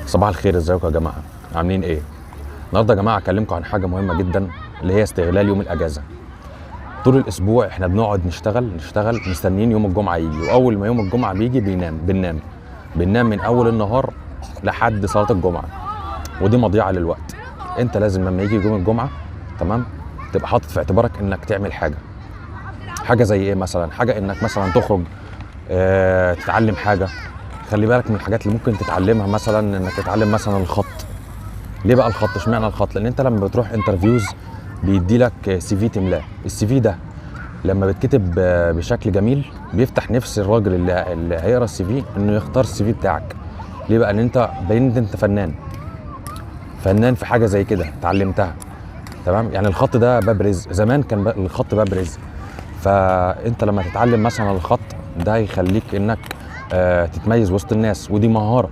صباح الخير، ازيكم يا جماعه؟ عاملين ايه؟ النهارده يا جماعه اكلمكم عن حاجه مهمه جدا، اللي هي استغلال يوم الاجازه. طول الاسبوع احنا بنقعد نشتغل مستنيين يوم الجمعه يجي، واول ما يوم الجمعه بيجي بننام من اول النهار لحد صلاه الجمعه، ودي مضيعه للوقت. انت لازم لما يجي يوم الجمعه، تمام، تبقى حاطط في اعتبارك انك تعمل حاجه زي ايه مثلا؟ حاجه انك مثلا تخرج، تتعلم حاجه. خلي بالك من الحاجات اللي ممكن تتعلمها، مثلا انك تتعلم مثلا الخط. ليه بقى الخط؟ اشمعنى الخط؟ لان انت لما بتروح انترفيوز بيدي لك سي في تملاه. السي في ده لما بيتكتب بشكل جميل بيفتح نفس الراجل اللي هيقرا السي في انه يختار السي في بتاعك. ليه بقى؟ لان انت باين انت فنان في حاجه زي كده اتعلمتها، تمام. يعني الخط ده باب رزق، زمان كان الخط باب رزق. فانت لما تتعلم مثلا الخط ده هيخليك انك تتميز وسط الناس، ودي مهاره.